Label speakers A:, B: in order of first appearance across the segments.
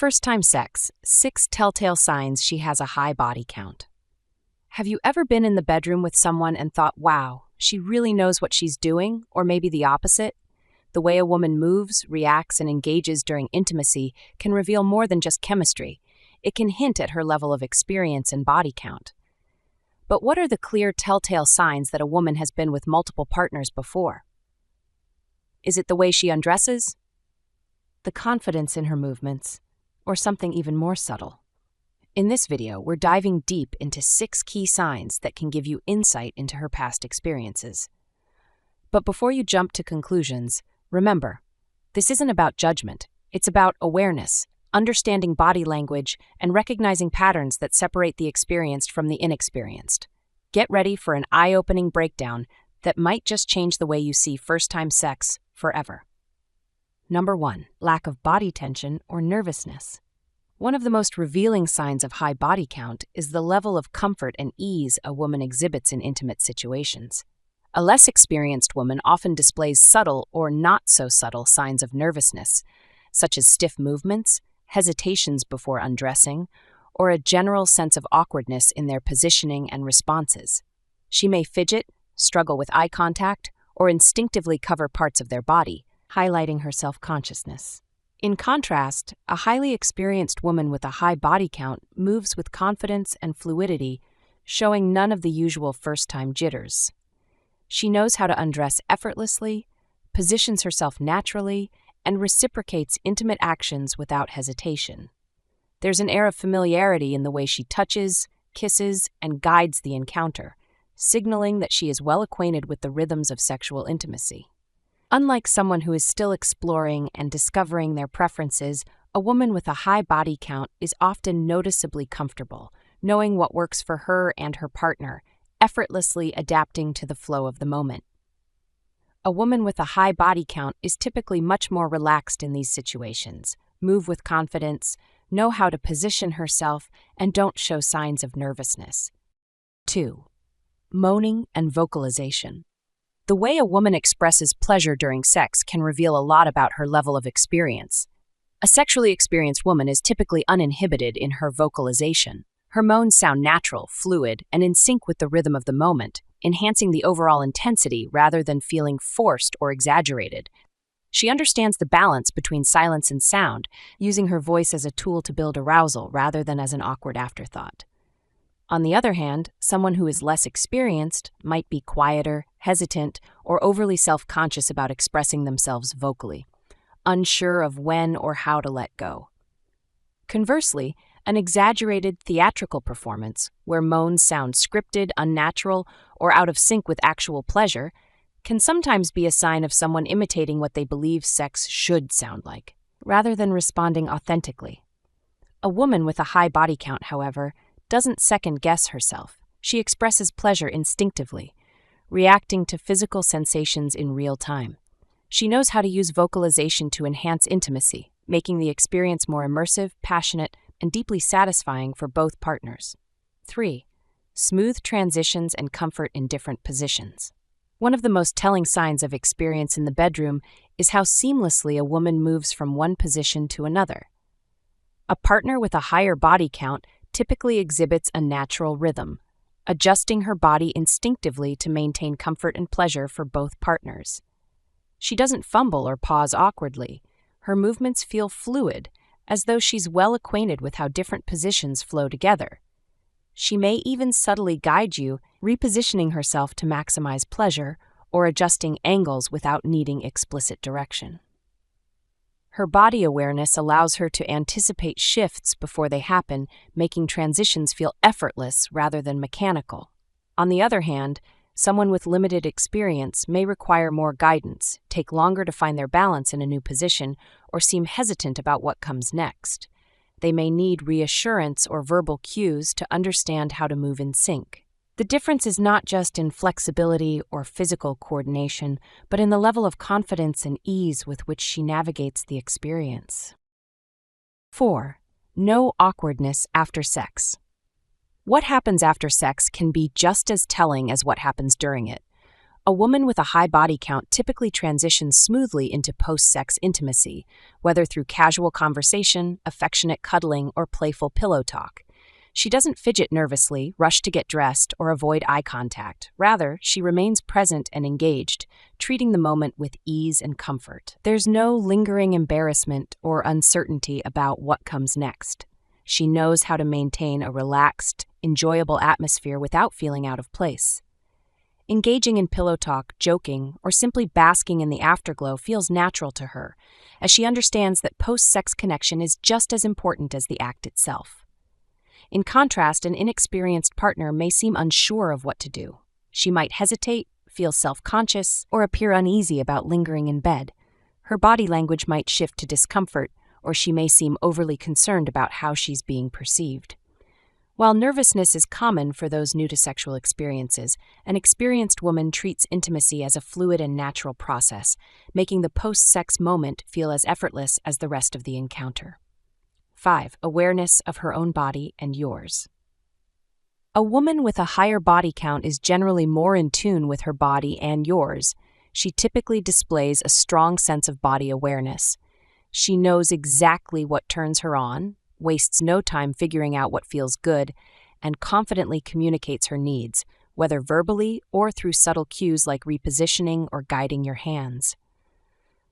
A: First-time sex, 6 telltale signs she has a high body count. Have you ever been in the bedroom with someone and thought, wow, she really knows what she's doing, or maybe the opposite? The way a woman moves, reacts, and engages during intimacy can reveal more than just chemistry. It can hint at her level of experience and body count. But what are the clear telltale signs that a woman has been with multiple partners before? Is it the way she undresses? The confidence in her movements? Or something even more subtle? In this video, we're diving deep into 6 key signs that can give you insight into her past experiences. But before you jump to conclusions, remember, this isn't about judgment. It's about awareness, understanding body language, and recognizing patterns that separate the experienced from the inexperienced. Get ready for an eye-opening breakdown that might just change the way you see first-time sex forever. Number 1, lack of body tension or nervousness. One of the most revealing signs of high body count is the level of comfort and ease a woman exhibits in intimate situations. A less experienced woman often displays subtle or not-so-subtle signs of nervousness, such as stiff movements, hesitations before undressing, or a general sense of awkwardness in their positioning and responses. She may fidget, struggle with eye contact, or instinctively cover parts of their body, highlighting her self-consciousness. In contrast, a highly experienced woman with a high body count moves with confidence and fluidity, showing none of the usual first-time jitters. She knows how to undress effortlessly, positions herself naturally, and reciprocates intimate actions without hesitation. There's an air of familiarity in the way she touches, kisses, and guides the encounter, signaling that she is well acquainted with the rhythms of sexual intimacy. Unlike someone who is still exploring and discovering their preferences, a woman with a high body count is often noticeably comfortable, knowing what works for her and her partner, effortlessly adapting to the flow of the moment. A woman with a high body count is typically much more relaxed in these situations, move with confidence, know how to position herself, and don't show signs of nervousness. 2. Moaning and vocalization. The way a woman expresses pleasure during sex can reveal a lot about her level of experience. A sexually experienced woman is typically uninhibited in her vocalization. Her moans sound natural, fluid, and in sync with the rhythm of the moment, enhancing the overall intensity rather than feeling forced or exaggerated. She understands the balance between silence and sound, using her voice as a tool to build arousal rather than as an awkward afterthought. On the other hand, someone who is less experienced might be quieter, hesitant, or overly self-conscious about expressing themselves vocally, unsure of when or how to let go. Conversely, an exaggerated theatrical performance, where moans sound scripted, unnatural, or out of sync with actual pleasure, can sometimes be a sign of someone imitating what they believe sex should sound like, rather than responding authentically. A woman with a high body count, however, doesn't second-guess herself. She expresses pleasure instinctively, reacting to physical sensations in real time. She knows how to use vocalization to enhance intimacy, making the experience more immersive, passionate, and deeply satisfying for both partners. 3. Smooth transitions and comfort in different positions. One of the most telling signs of experience in the bedroom is how seamlessly a woman moves from one position to another. A partner with a higher body count typically exhibits a natural rhythm, adjusting her body instinctively to maintain comfort and pleasure for both partners. She doesn't fumble or pause awkwardly. Her movements feel fluid, as though she's well acquainted with how different positions flow together. She may even subtly guide you, repositioning herself to maximize pleasure or adjusting angles without needing explicit direction. Her body awareness allows her to anticipate shifts before they happen, making transitions feel effortless rather than mechanical. On the other hand, someone with limited experience may require more guidance, take longer to find their balance in a new position, or seem hesitant about what comes next. They may need reassurance or verbal cues to understand how to move in sync. The difference is not just in flexibility or physical coordination, but in the level of confidence and ease with which she navigates the experience. 4. No awkwardness after sex. What happens after sex can be just as telling as what happens during it. A woman with a high body count typically transitions smoothly into post-sex intimacy, whether through casual conversation, affectionate cuddling, or playful pillow talk. She doesn't fidget nervously, rush to get dressed, or avoid eye contact. Rather, she remains present and engaged, treating the moment with ease and comfort. There's no lingering embarrassment or uncertainty about what comes next. She knows how to maintain a relaxed, enjoyable atmosphere without feeling out of place. Engaging in pillow talk, joking, or simply basking in the afterglow feels natural to her, as she understands that post-sex connection is just as important as the act itself. In contrast, an inexperienced partner may seem unsure of what to do. She might hesitate, feel self-conscious, or appear uneasy about lingering in bed. Her body language might shift to discomfort, or she may seem overly concerned about how she's being perceived. While nervousness is common for those new to sexual experiences, an experienced woman treats intimacy as a fluid and natural process, making the post-sex moment feel as effortless as the rest of the encounter. 5. Awareness of her own body and yours. A woman with a higher body count is generally more in tune with her body and yours. She typically displays a strong sense of body awareness. She knows exactly what turns her on, wastes no time figuring out what feels good, and confidently communicates her needs, whether verbally or through subtle cues like repositioning or guiding your hands.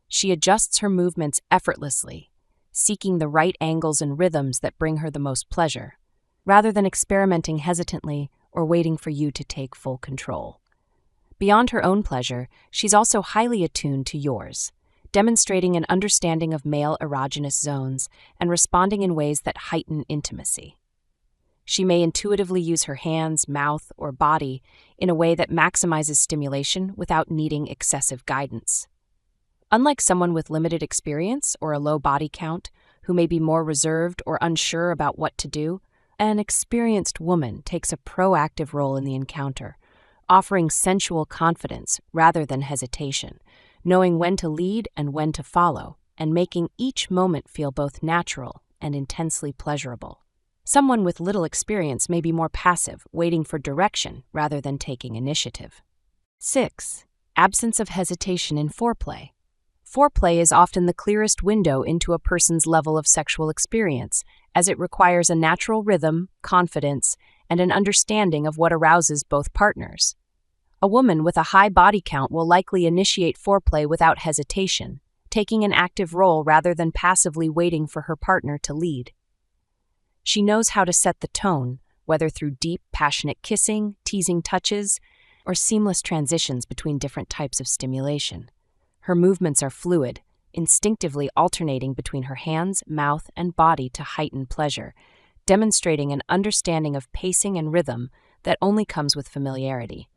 A: She adjusts her movements effortlessly, seeking the right angles and rhythms that bring her the most pleasure, rather than experimenting hesitantly or waiting for you to take full control. Beyond her own pleasure, she's also highly attuned to yours, demonstrating an understanding of male erogenous zones and responding in ways that heighten intimacy. She may intuitively use her hands, mouth, or body in a way that maximizes stimulation without needing excessive guidance. Unlike someone with limited experience or a low body count, who may be more reserved or unsure about what to do, an experienced woman takes a proactive role in the encounter, offering sensual confidence rather than hesitation, knowing when to lead and when to follow, and making each moment feel both natural and intensely pleasurable. Someone with little experience may be more passive, waiting for direction rather than taking initiative. 6. Absence of hesitation in foreplay. Foreplay is often the clearest window into a person's level of sexual experience, as it requires a natural rhythm, confidence, and an understanding of what arouses both partners. A woman with a high body count will likely initiate foreplay without hesitation, taking an active role rather than passively waiting for her partner to lead. She knows how to set the tone, whether through deep, passionate kissing, teasing touches, or seamless transitions between different types of stimulation. Her movements are fluid, instinctively alternating between her hands, mouth, and body to heighten pleasure, demonstrating an understanding of pacing and rhythm that only comes with familiarity.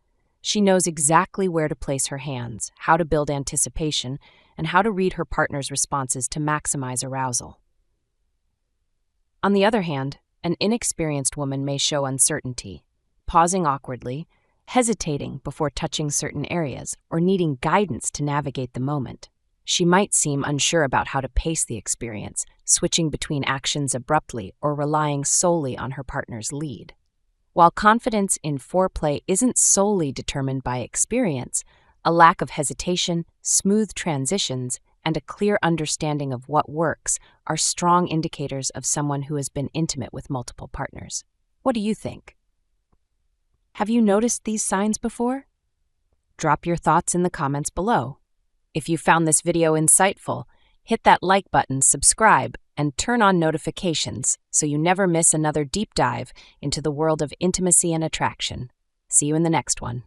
A: She knows exactly where to place her hands, how to build anticipation, and how to read her partner's responses to maximize arousal. On the other hand, an inexperienced woman may show uncertainty, pausing awkwardly, hesitating before touching certain areas, or needing guidance to navigate the moment. She might seem unsure about how to pace the experience, switching between actions abruptly or relying solely on her partner's lead. While confidence in foreplay isn't solely determined by experience, a lack of hesitation, smooth transitions, and a clear understanding of what works are strong indicators of someone who has been intimate with multiple partners. What do you think? Have you noticed these signs before? Drop your thoughts in the comments below. If you found this video insightful, hit that like button, subscribe, and turn on notifications so you never miss another deep dive into the world of intimacy and attraction. See you in the next one.